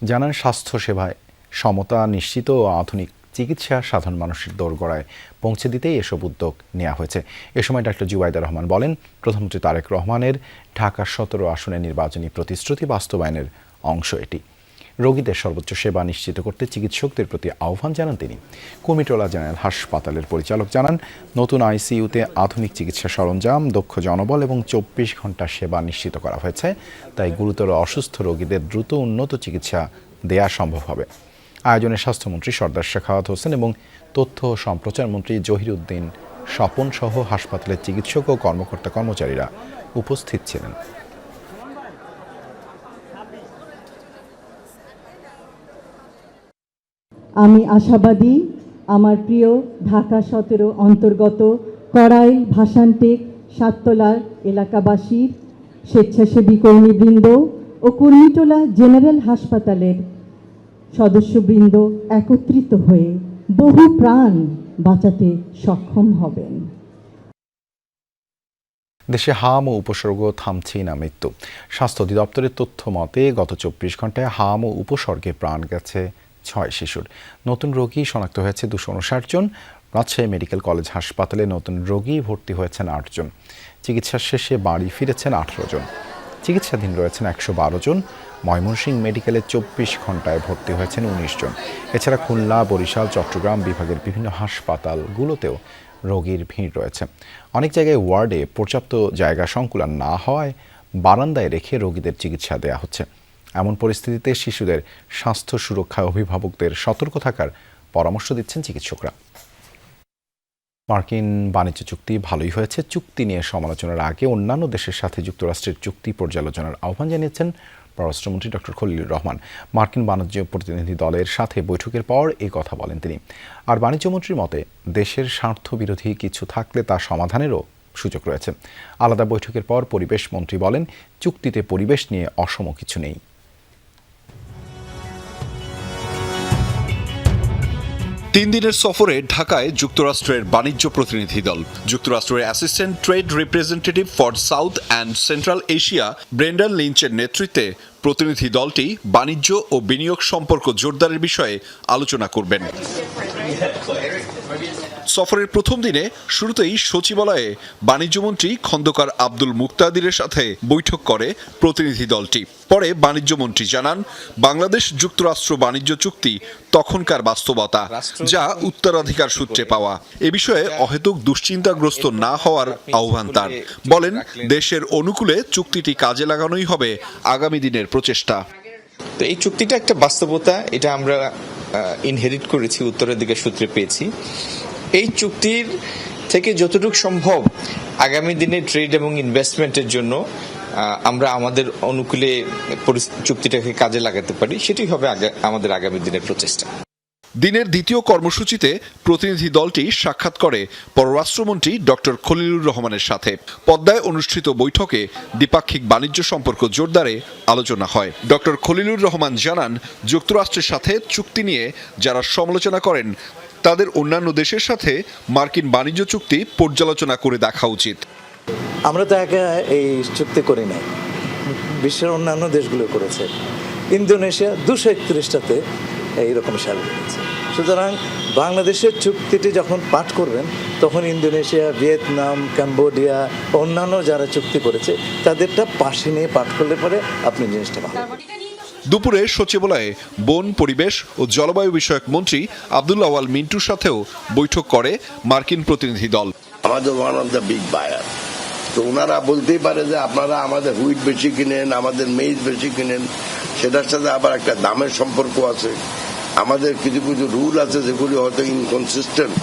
জানান, স্বাস্থ্যসেবায় সমতা নিশ্চিত ও আধুনিক চিকিৎসা সাধারণ মানুষের দোরগোড়ায় পৌঁছে দিতেই এসব উদ্যোগ নেওয়া হয়েছে। এ সময় ডাক্তার জুবাইদা রহমান বলেন, প্রধানমন্ত্রী তারেক রহমানের ঢাকা 17 আসনের নির্বাচনী প্রতিশ্রুতি বাস্তবায়নের অংশ এটি। রোগীদের সর্বোচ্চ সেবা নিশ্চিত করতে চিকিৎসকদের প্রতি আহ্বান জানান তিনি। কুর্মিটোলা জেনারেল হাসপাতালের পরিচালক জানান, নতুন আইসিইউতে আধুনিক চিকিৎসা সরঞ্জাম, দক্ষ জনবল এবং 24 ঘন্টা সেবা নিশ্চিত করা হয়েছে। তাই গুরুতর অসুস্থ রোগীদের দ্রুত উন্নত চিকিৎসা দেয়া সম্ভব হবে। আয়োজনে স্বাস্থ্যমন্ত্রী সর্দার শেখাওয়াত হোসেন এবং তথ্য ও সম্প্রচার মন্ত্রী জহির উদ্দিন স্বপন সহ হাসপাতালের চিকিৎসক ও কর্মকর্তা কর্মচারীরা উপস্থিত ছিলেন। আমি আশাবাদী আমার প্রিয় ঢাকা 17 অন্তর্গত কড়াইল, ভাসানটেক, সাততলা এলাকাবাসীর স্বেচ্ছাসেবী কর্মীবৃন্দ ও কুর্মিটোলা জেনারেল হাসপাতালের সদস্যবৃন্দ একত্রিত হয়ে বহু প্রাণ বাঁচাতে সক্ষম হবেন। দেশে হাম ও উপসর্গ থামছেই না মৃত্যু। স্বাস্থ্য অধিদপ্তরের তথ্য মতে গত 24 ঘন্টায় হাম ও উপসর্গে প্রাণ গেছে 6 শিশুর। নতুন রোগী শনাক্ত হয়েছে 259 জন। রাজশাহী মেডিকেল কলেজ হাসপাতালে নতুন রোগী ভর্তি হয়েছেন 8 জন। চিকিৎসা শেষে বাড়ি ফিরেছেন 18 জন। চিকিৎসাধীন রয়েছেন 112 জন। ময়মনসিংহ মেডিকেলে 24 ঘন্টায় ভর্তি হয়েছেন 19 জন। এছাড়া খুলনা, বরিশাল, চট্টগ্রাম বিভাগের বিভিন্ন হাসপাতালগুলোতেও রোগীর ভিড় রয়েছে। অনেক জায়গায় ওয়ার্ডে পর্যাপ্ত জায়গা সংকুলান না হওয়ায় বারান্দায় রেখে রোগীদের চিকিৎসা দেওয়া হচ্ছে। এমন পরিস্থিতিতে শিশুদের স্বাস্থ্য সুরক্ষায় অভিভাবকদের সতর্ক থাকার পরামর্শ দিচ্ছেন চিকিৎসকরা। মার্কিন বাণিজ্য চুক্তি ভালোই হয়েছে। চুক্তি নিয়ে সমালোচনার আগে অন্যান্য দেশের সাথে যুক্তরাষ্ট্রের চুক্তি পর্যালোচনার আহ্বান জানিয়েছেন পররাষ্ট্রমন্ত্রী ডক্টর খলিলুর রহমান। মার্কিন বাণিজ্য প্রতিনিধি দলের সাথে বৈঠকের পর এই কথা বলেন তিনি। আর বাণিজ্যমন্ত্রীর মতে, দেশের স্বার্থ বিরোধী কিছু থাকলে তা সমাধানেরও সুযোগ রয়েছে। আলাদা বৈঠকের পর পরিবেশ মন্ত্রী বলেন, চুক্তিতে পরিবেশ নিয়ে অসম কিছু নেই। 3 দিনের সফরে ঢাকায় যুক্তরাষ্ট্রের বাণিজ্য প্রতিনিধি দল। যুক্তরাষ্ট্রের assistant trade representative for South and Central Asia Brendan লিঞ্চের নেতৃত্বে প্রতিনিধি দলটি বাণিজ্য ও বিনিয়োগ সম্পর্ক জোরদারের বিষয়ে আলোচনা করবেন। সফরের প্রথম দিনে শুরুতেই সচিবালয়ে বাণিজ্যমন্ত্রী খন্দকার আব্দুল মুক্তাদিরের সাথে বৈঠক করে প্রতিনিধি দলটি। পরে বাণিজ্যমন্ত্রী জানান, বাংলাদেশ যুক্তরাষ্ট্র বাণিজ্য চুক্তি তখনকার বাস্তবতা, যা উত্তরাধিকার সূত্রে পাওয়া। এ বিষয়ে অহেতুক দুশ্চিন্তাগ্রস্ত না হওয়ার আহ্বান তার। বলেন, দেশের অনুকূলে চুক্তিটি কাজে লাগানোই হবে আগামী দিনের প্রচেষ্টা। তো এই চুক্তিটা একটা বাস্তবতা, এটা আমরা ইনহেরিট করেছি, উত্তরাধিকার সূত্রে পেয়েছি। এই চুক্তির থেকে যতটুকু সম্ভব আগামী দিনে ট্রেড এবং ইনভেস্টমেন্টের জন্য আমরা আমাদের অনুকূলে চুক্তিটাকে কাজে লাগাতে পারি, সেটাই হবে আমাদের আগামী দিনের প্রচেষ্টা। দিনের দ্বিতীয় কর্মসূচিতে প্রতিনিধি দলটি সাক্ষাৎ করে পররাষ্ট্রমন্ত্রী ডক্টর খলিলুর রহমানের সাথে। পদ্মায় অনুষ্ঠিত বৈঠকে দ্বিপাক্ষিক বাণিজ্য সম্পর্ক জোরদারে আলোচনা হয়। ডক্টর খলিলুর রহমান জানান, যুক্তরাষ্ট্রের সাথে চুক্তি নিয়ে যারা সমালোচনা করেন তাদের অন্যান্য দেশের সাথে মার্কিন বাণিজ্য চুক্তি পর্যালোচনা করে দেখা উচিত। আমরা তো একা এই চুক্তি করি নাই, বিশ্বের অন্যান্য দেশগুলো করেছে। ইন্দোনেশিয়া 231টাতে এইরকম সাল করেছে। সুতরাং বাংলাদেশের চুক্তিটি যখন পাঠ করবেন তখন ইন্দোনেশিয়া, ভিয়েতনাম, কম্বোডিয়া, অন্যান্য যারা চুক্তি করেছে তাদেরটা পাশে নিয়ে পাঠ করলে পরে আপনি জিনিসটা ভালো। দুপুরে সচিবালয়ে বন, পরিবেশ ও জলবায়ু বিষয়ক মন্ত্রী আব্দুল আওয়াল মিন্টুর সাথেও বৈঠক করে মার্কিন প্রতিনিধি দল। আমাদের one of the big buyer, তো ওনারা বলতেই পারে যে আপনারা আমাদের হুইট বেশি কিনেন, আমাদের মেইজ বেশি কিনেন, সেটার সাথে আবার একটা দামের সম্পর্ক আছে। আমাদের কিছু কিছু রুল আছে যেগুলি হয়তো ইনকনসিস্টেন্ট,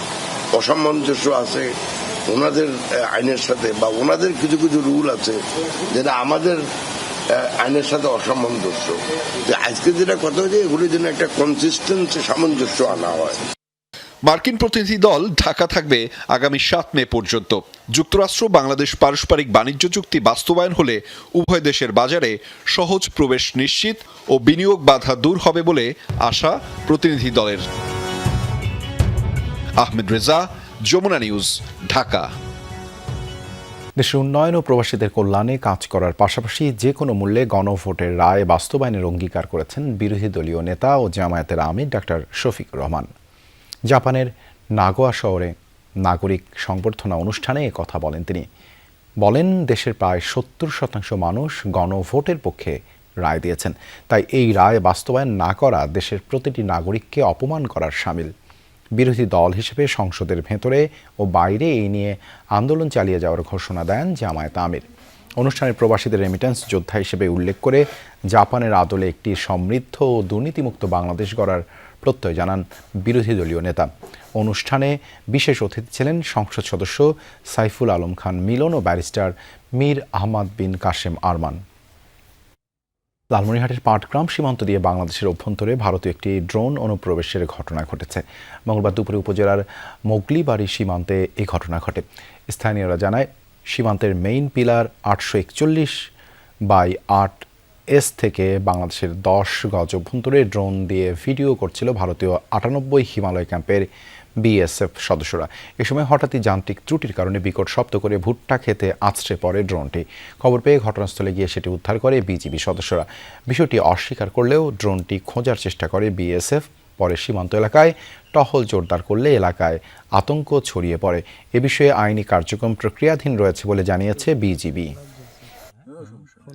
অসামঞ্জস্য আছে ওনাদের আইনের সাথে, বা ওনাদের কিছু কিছু রুল আছে যেটা আমাদের আইনের সাথে অসামঞ্জস্য। আজকে যেটা কথা হচ্ছে এগুলির জন্য একটা কনসিস্টেন্সি, সামঞ্জস্য আনা হয়। মার্কিন প্রতিনিধি দল ঢাকা থাকবে আগামী 7 মে পর্যন্ত। যুক্তরাষ্ট্র বাংলাদেশ পারস্পরিক বাণিজ্য চুক্তি বাস্তবায়ন হলে উভয় দেশের বাজারে সহজ প্রবেশ নিশ্চিত ও বিনিয়োগ বাধা দূর হবে বলে আশা প্রতিনিধি দলের। আহমেদ রেজা, যমুনা নিউজ, ঢাকা। দেশের উন্নয়ন ও প্রবাসীদের কল্যাণে কাজ করার পাশাপাশি যে কোনো মূল্যে গণভোটের রায় বাস্তবায়নের অঙ্গীকার করেছেন বিরোধী দলীয় নেতা ও জামায়াতের আমির ডাক্তার শফিকুর রহমান। জাপানের নাগোয়া শহরে নাগরিক সংবর্ধনা অনুষ্ঠানে কথা বলেন তিনি। বলেন, দেশের প্রায় 70% মানুষ গণভোটের পক্ষে রায় দিয়েছেন, তাই এই রায় বাস্তবায়ন না করা দেশের প্রতিটি নাগরিককে অপমান করার শামিল। বিরোধী দল হিসেবে সংসদের ভেতরে ও বাইরে এই নিয়ে আন্দোলন চালিয়ে যাওয়ার ঘোষণা দেন জামায়াত আমির। অনুষ্ঠানে প্রবাসীদের রেমিটেন্স যোদ্ধা হিসেবে উল্লেখ করে জাপানের আদলে একটি সমৃদ্ধ ও দুর্নীতিমুক্ত বাংলাদেশ গড়ার প্রত্যয় জানান বিরোধী দলীয় নেতা। অনুষ্ঠানে বিশেষ অতিথি ছিলেন সংসদ সদস্য সাইফুল আলম খান মিলন ও ব্যারিস্টার মীর আহমদ বিন কাশেম আরমান। লালমনিরহাটের পাটগ্রাম সীমান্ত দিয়ে বাংলাদেশের অভ্যন্তরে ভারতীয় একটি ড্রোন অনুপ্রবেশের ঘটনা ঘটেছে। মঙ্গলবার দুপুরে উপজেলার মোগলিবাড়ি সীমান্তে এই ঘটনা ঘটে। স্থানীয়রা জানায়, সীমান্তের মেইন পিলার 841/8S থেকে বাংলাদেশের 10 গজ অভ্যন্তরে ড্রোন দিয়ে ভিডিও করছিল ভারতীয় 98 হিমালয় ক্যাম্পের বিএসএফ সদস্যরা। এ সময় হঠাৎই যান্ত্রিক ত্রুটির কারণে বিকট শব্দ করে ভুট্টা খেতে আছড়ে পড়ে ড্রোনটি। খবর পেয়ে ঘটনাস্থলে গিয়ে সেটি উদ্ধার করে বিজিবি সদস্যরা। বিষয়টি অস্বীকার করলেও ড্রোনটি খোঁজার চেষ্টা করে বিএসএফ। পরে সীমান্ত এলাকায় টহল জোরদার করলে এলাকায় আতঙ্ক ছড়িয়ে পড়ে। এ বিষয়ে আইনি কার্যক্রম প্রক্রিয়াধীন রয়েছে বলে জানিয়েছে বিজিবি।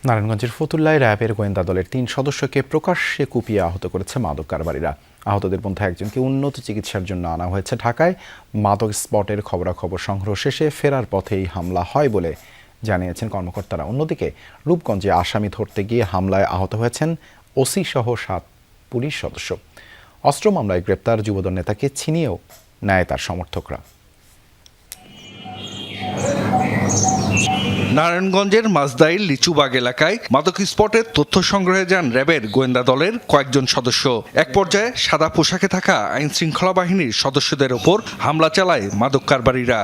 নারায়ণগঞ্জের ফতুল্লায় র্যাবের গোয়েন্দা দলের 3 সদস্যকে প্রকাশ্যে কুপিয়ে আহত করেছে মাদক কারবারিরা। আহতদের মধ্যে একজনকে উন্নত চিকিৎসার জন্য আনা হয়েছে ঢাকায়। মাদক স্পটের খবরাখবর সংগ্রহ শেষে ফেরার পথেই হামলা হয় বলে জানিয়েছেন কর্মকর্তারা। অন্যদিকে রূপগঞ্জে আসামি ধরতে গিয়ে হামলায় আহত হয়েছেন ওসি সহ 7 পুলিশ সদস্য। অস্ত্র মামলায় গ্রেপ্তার যুবদল নেতাকে ছিনিয়েও নেয় তার সমর্থকরা। নারায়ণগঞ্জের মাসদাইল লিচুবাগ এলাকায় মাদক স্পটের তথ্য সংগ্রহে যান র্যাবের গোয়েন্দা দলের কয়েকজন সদস্য। এক পর্যায়ে সাদা পোশাকে থাকা আইন শৃঙ্খলা বাহিনীর সদস্যদের ওপর হামলা চালায় মাদক কারবারিরা।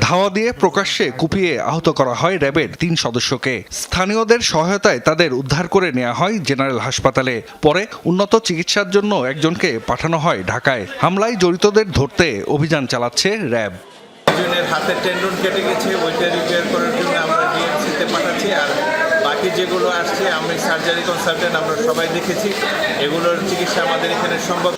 ধাওয়া দিয়ে প্রকাশ্যে কুপিয়ে আহত করা হয় র্যাবের 3 সদস্যকে। স্থানীয়দের সহায়তায় তাদের উদ্ধার করে নেওয়া হয় জেনারেল হাসপাতালে। পরে উন্নত চিকিৎসার জন্য একজনকে পাঠানো হয় ঢাকায়। হামলায় জড়িতদের ধরতে অভিযান চালাচ্ছে র্যাব। একজনের হাতের টেন্ডন কেটে গেছে, ওইটা রিপেয়ার করার জন্য আমরা ডিএমসিতে পাঠাচ্ছি। আর বাকি যেগুলো আসছে আমি সার্জারি কনসালটেন্ট আমরা সবাই দেখেছি, এগুলোর চিকিৎসা আমাদের এখানে সম্ভব।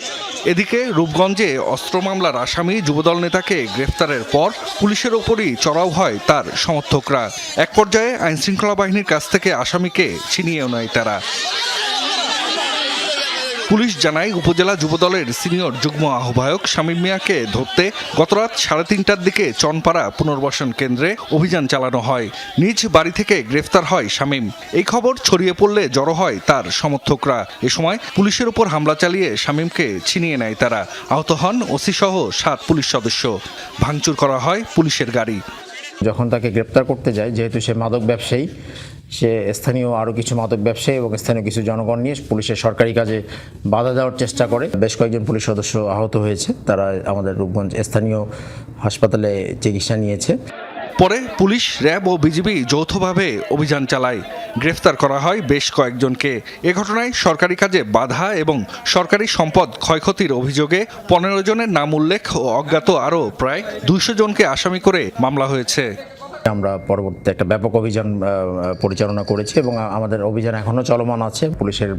এদিকে রূপগঞ্জে অস্ত্র মামলার আসামি যুবদল নেতাকে গ্রেফতারের পর পুলিশের ওপরই চড়াও হয় তার সমর্থকরা। এক পর্যায়ে আইনশৃঙ্খলা বাহিনীর কাছ থেকে আসামিকে ছিনিয়েও নেয় তারা। পুলিশ জানায় উপজেলা যুবদলের সিনিয়র যুগ্ম আহ্বায়ক শামীম মিয়াকে ধরতে গতরাত 3:30টার দিকে চনপাড়া পুনর্বাসন কেন্দ্রে অভিযান চালানো হয়। নিজ বাড়ি থেকে গ্রেফতার হয় শামীম। এই খবর ছড়িয়ে পড়লে জড়ো হয় তার সমর্থকরা। এ সময় পুলিশের উপর হামলা চালিয়ে শামীমকে ছিনিয়ে নেয় তারা। আহত হন ওসি সহ 7 পুলিশ সদস্য। ভাঙচুর করা হয় পুলিশের গাড়ি। যখন তাকে গ্রেপ্তার করতে যায়, যেহেতু সে মাদক ব্যবসায়ী, সে স্থানীয় আরও কিছু মাদক ব্যবসায়ী এবং স্থানীয় কিছু জনগণ নিয়ে পুলিশের সরকারি কাজে বাধা দেওয়ার চেষ্টা করে। বেশ কয়েকজন পুলিশ সদস্য আহত হয়েছে, তারা আমাদের রূপগঞ্জ স্থানীয় হাসপাতালে চিকিৎসা নিয়েছে। পরে পুলিশ, র্যাব ও বিজিবি যৌথভাবে অভিযান চালায়। গ্রেফতার করা হয় বেশ কয়েকজনকে। এ ঘটনায় সরকারি কাজে বাধা এবং সরকারি সম্পদ ক্ষয়ক্ষতির অভিযোগে 15 জনের নাম উল্লেখ ও অজ্ঞাত আরও প্রায় 200 জনকে আসামি করে মামলা হয়েছে। আমরা পরবর্তীতে একটা ব্যাপক অভিযান পরিচালনা করেছি এবং আমাদের অভিযান এখনও চলমান আছে। পুলিশের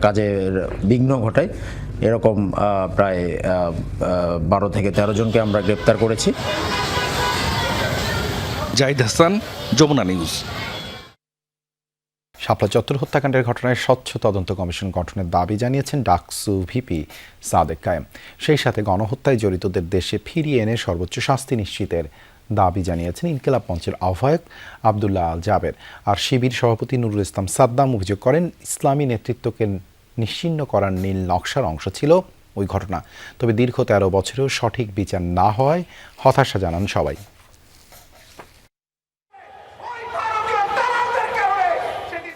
কাজের বিঘ্ন ঘটায় এরকম প্রায় 12 থেকে 13 জনকে আমরা গ্রেপ্তার করেছি। জাহিদ হাসান, যমুনা নিউজ। শাপলা চত্বর হত্যাকাণ্ডের ঘটনায় স্বচ্ছ তদন্ত কমিশন গঠনের দাবি জানিয়েছেন ডাকসু ভিপি সাদেক কায়েম। সেই সাথে গণহত্যায় জড়িতদের দেশে ফিরিয়ে এনে সর্বোচ্চ শাস্তি নিশ্চিতের দাবি জানিয়েছেন ইনকিলাব মঞ্চের আহ্বায়ক আবদুল্লাহ আল জাবের। আর শিবির সভাপতি নুরুল ইসলাম সাদ্দাম অভিযোগ করেন, ইসলামী নেতৃত্বকে নিশ্চিহ্ন করার নীল নকশার অংশ ছিল ওই ঘটনা। তবে দীর্ঘ 13 বছরেও সঠিক বিচার না হওয়ায় হতাশা জানান সবাই।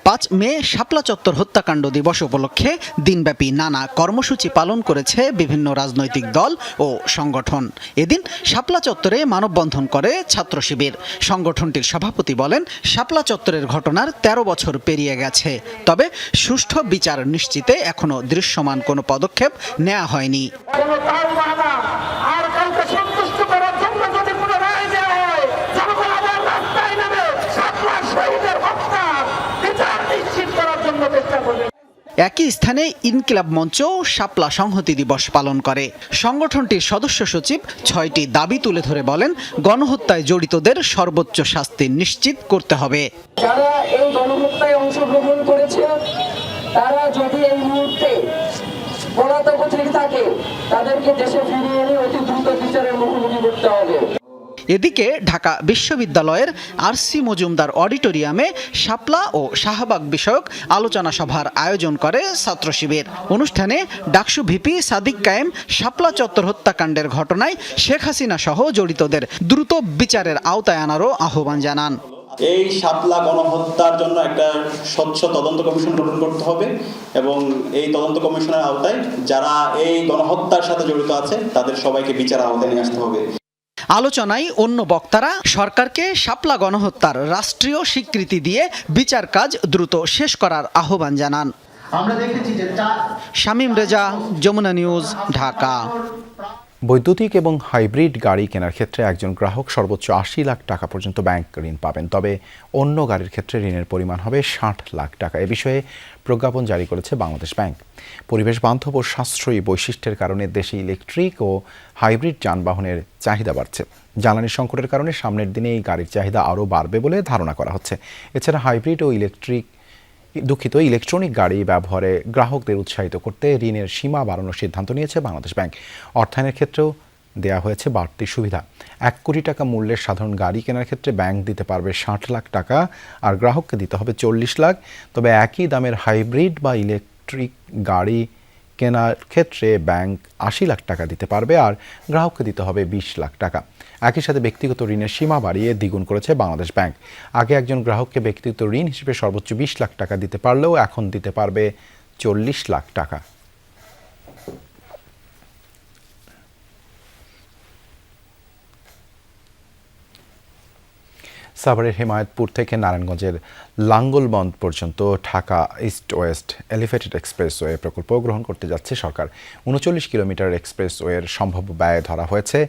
5 মে শাপলা চত্বর হত্যাকাণ্ড দিবস উপলক্ষে দিনব্যাপী নানা কর্মসূচি পালন করেছে বিভিন্ন রাজনৈতিক দল ও সংগঠন। এদিন শাপলা চত্বরে মানববন্ধন করে ছাত্র শিবির। সংগঠনটির সভাপতি বলেন, শাপলা চত্বরের ঘটনার 13 বছর পেরিয়ে গেছে, তবে সুষ্ঠু বিচার নিশ্চিতে এখনো দৃশ্যমান কোনো পদক্ষেপ নেওয়া হয়নি। একই স্থানে ইনকিলাব মঞ্চ শাপলা সংহতি দিবস পালন করে। সংগঠনটির সদস্য সচিব 6টি দাবি তুলে ধরে বলেন, গণহত্যায় জড়িতদের সর্বোচ্চ শাস্তি নিশ্চিত করতে হবে। যারা এই গণহত্যায় অংশগ্রহণ করেছে তারা যদি এই মুহূর্তে পলাতক থাকে তাদেরকে দেশে ফিরিয়ে এনে অতি দ্রুত বিচারের মুখোমুখি করতে হবে। এদিকে ঢাকা বিশ্ববিদ্যালয়ের আরসি মজুমদার অডিটোরিয়ামে শাপলা ও শাহবাগ বিষয়ক আলোচনা সভার আয়োজন করে ছাত্র শিবির। অনুষ্ঠানে ডাকসু ভিপি সাদিক কায়েম শাপলা চত্বর হত্যাকাণ্ডের ঘটনায় শেখ হাসিনা সহ জড়িতদের দ্রুত বিচারের আওতায় আনারও আহ্বান জানান। এই শাপলা গণহত্যার জন্য একটা স্বচ্ছ তদন্ত কমিশন গঠন করতে হবে এবং এই তদন্ত কমিশনের আওতায় যারা এই গণহত্যার সাথে জড়িত আছে তাদের সবাইকে বিচারের আওতায় নিয়ে আসতে হবে। আলোচনায় অন্য বক্তারা সরকারকে শাপলা গণহত্যার রাষ্ট্রীয় স্বীকৃতি দিয়ে বিচার কাজ দ্রুত শেষ করার আহ্বান জানান। শামীম রেজা, যমুনা নিউজ, ঢাকা। বৈদ্যুতিক এবং হাইব্রিড গাড়ি কেনার ক্ষেত্রে একজন গ্রাহক সর্বোচ্চ 80 লাখ টাকা পর্যন্ত ব্যাংক ঋণ পাবেন। তবে অন্য গাড়ির ক্ষেত্রে ঋণের পরিমাণ হবে 60 লাখ টাকা। এ বিষয়ে প্রজ্ঞাপন জারি করেছে বাংলাদেশ ব্যাংক। পরিবেশ বান্ধব ও সাশ্রয়ী বৈশিষ্ট্যের কারণে দেশে ইলেকট্রিক ও হাইব্রিড যানবাহনের চাহিদা বাড়ছে। জ্বালানি সংকটের কারণে সামনের দিনে এই গাড়ির চাহিদা আরও বাড়বে বলে ধারণা করা হচ্ছে। এছাড়া হাইব্রিড ও ইলেকট্রনিক গাড়ি ব্যবহারে গ্রাহকদের উৎসাহিত করতে ঋণের সীমা বাড়ানোর সিদ্ধান্ত নিয়েছে বাংলাদেশ ব্যাংক। অর্থায়নের ক্ষেত্রেও দেয়া হয়েছে বাড়তি সুবিধা। 1 কোটি টাকা মূল্যের সাধারণ গাড়ি কেনার ক্ষেত্রে ব্যাংক দিতে পারবে 60 লাখ টাকা আর গ্রাহককে দিতে হবে 40 লাখ। তবে একই দামের হাইব্রিড বা ইলেকট্রিক গাড়ি কেনার ক্ষেত্রে ব্যাংক 80 লাখ টাকা দিতে পারবে আর গ্রাহককে দিতে হবে 20 লাখ টাকা। একই সাথে ব্যক্তিগত ঋণের সীমা বাড়িয়ে দ্বিগুণ করেছে বাংলাদেশ ব্যাংক। আগে একজন গ্রাহককে ব্যক্তিগত ঋণ হিসেবে সর্বোচ্চ 20 লাখ টাকা দিতে পারলেও এখন দিতে পারবে 40 লাখ টাকা। সাভারের হেমায়েতপুর থেকে নারায়ণগঞ্জের লাঙ্গলবন্দ পর্যন্ত Dhaka East West Elevated expressway প্রকল্প গ্রহণ করতে যাচ্ছে সরকার। ৩৯ কিলোমিটার এক্সপ্রেসওয়ের সম্ভাব্য ব্যয় ধরা হয়েছে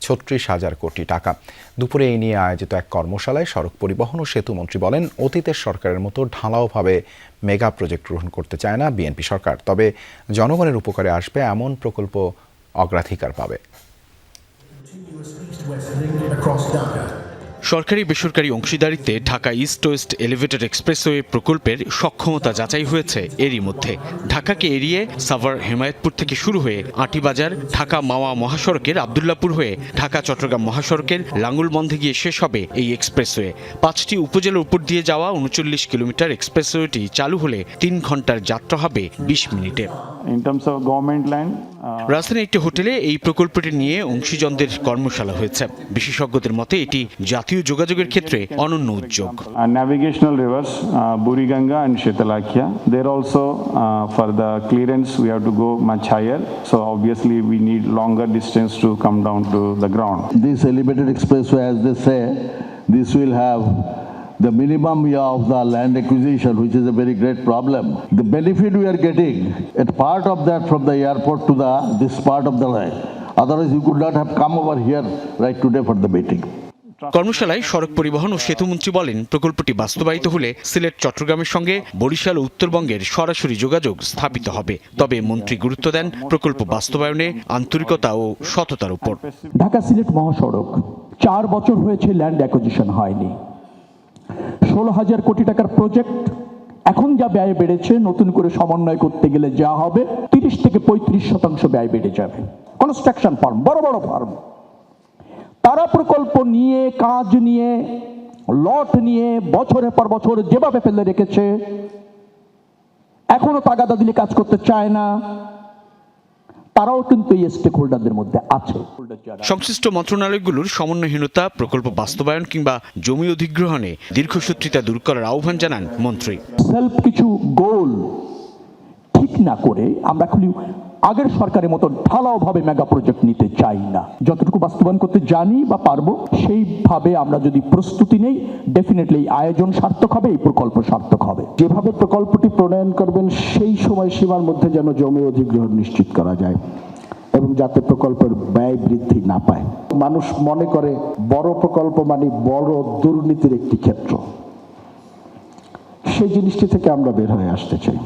৩৬,০০০ কোটি টাকা। দুপুরে এই নিয়ে আয়োজিত এক কর্মশালায় সড়ক পরিবহন ও সেতু মন্ত্রী বলেন, অতীতের সরকারের মতো ঢালাওভাবে মেগা প্রজেক্ট গ্রহণ করতে চায় না বিএনপি সরকার, তবে জনগণের উপকারে আসবে এমন প্রকল্প অগ্রাধিকার পাবে। সরকারি বেসরকারি অংশীদারিত্বে Dhaka East West Elevated Expressway প্রকল্পের সক্ষমতা যাচাই হয়েছে এরই মধ্যে। ঢাকাকে এড়িয়ে সাভার হেমায়েতপুর থেকে শুরু হয়ে আটিবাজার ঢাকা মাওয়া মহাসড়কের আব্দুল্লাপুর হয়ে ঢাকা চট্টগ্রাম মহাসড়কের লাঙ্গলবন্ধে গিয়ে শেষ হবে এই এক্সপ্রেসওয়ে। 5টি উপজেলার উপর দিয়ে যাওয়া 39 কিলোমিটার এক্সপ্রেসওয়েটি চালু হলে 3 ঘন্টার যাত্রা হবে 20 মিনিটে। রাজধানীর একটি হোটেলে এই প্রকল্পটি নিয়ে অংশীজনদের কর্মশালা হয়েছে। বিশেষজ্ঞদের মতে এটি জাতীয় যোগাযোগের ক্ষেত্রে অনন্য উদ্যোগ। Navigational rivers, Buriganga and Shetalakya. There also for the clearance we have to go much higher. So obviously we need longer distance to come down to the ground. This elevated expressway, as they say, this will have the minimum of the land acquisition, which is a very great problem. The benefit we are getting, a part of that from the airport to this part of the land. Otherwise, you could not have come over here right today for the meeting. কর্মশালায় সড়ক পরিবহন ও সেতুমন্ত্রী বলেন, প্রকল্পটি বাস্তবায়িত হলে সিলেট চট্টগ্রামের সঙ্গে বরিশাল ও উত্তরবঙ্গের সরাসরি যোগাযোগ স্থাপিত হবে। তবে মন্ত্রী গুরুত্ব দেন প্রকল্প বাস্তবায়নে আন্তরিকতা ও সততার উপর। ঢাকা সিলেট মহাসড়ক 4 বছর হয়েছে ল্যান্ড অ্যাকুইজিশন হয়নি। 16,000 কোটি টাকার প্রজেক্ট, এখন যা ব্যয় বেড়েছে নতুন করে সমন্বয় করতে গেলে যা হবে 30 থেকে 35% ব্যয় বেড়ে যাবে। কনস্ট্রাকশন ফার্ম, বড় বড় ফার্ম, তারা প্রকল্প নিয়ে কাজ নিয়ে লট নিয়ে বছরের পর বছর যেভাবে ফেলে রেখেছে, এখনো তাগাদা দিলে কাজ করতে চায় না। তারাও কিন্তু এই স্টেক হোল্ডারদের মধ্যে আছে। সংশ্লিষ্ট মন্ত্রণালয়গুলোর সমন্বয়হীনতা, প্রকল্প বাস্তবায়ন কিংবা জমি অধিগ্রহণে দীর্ঘসূত্রিতা দূর করার আহ্বান জানান মন্ত্রী। সেলফ কিছু গোল ঠিক না করে আমরা খুবই আগের সরকারের মতো ঢালাওভাবে মেগা প্রজেক্ট নিতে চাই না। যতটুকু বাস্তবায়ন করতে জানি বা পারবো সেইভাবে আমরা যদি প্রস্তুতি নেই, ডেফিনেটলি আয়োজন সার্থক হবে, এই প্রকল্প সার্থক হবে। যেভাবে প্রকল্পটি প্রণয়ন করবেন সেই সময় সীমার মধ্যে যেন জমি অধিগ্রহণ নিশ্চিত করা যায় এবং যাতে প্রকল্পের ব্যয় বৃদ্ধি না পায়। মানুষ মনে করে বড় প্রকল্প মানে বড় দুর্নীতির একটি ক্ষেত্র, সেই জিনিসটি থেকে আমরা বের হয়ে আসতে চাই।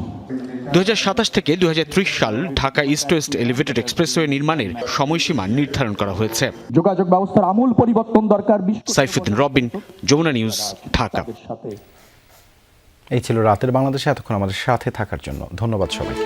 2027 থেকে 2030 সাল Dhaka East West Elevated expressway নির্মাণের সময়সীমা নির্ধারণ করা হয়েছে। যোগাযোগ ব্যবস্থার আমূল পরিবর্তন দরকার। সাইফুদ্দিন রবিন, যমুনা নিউজ, ঢাকা। এই ছিল রাতের বাংলাদেশে। এতক্ষণ আমাদের সাথে থাকার জন্য ধন্যবাদ সবাইকে।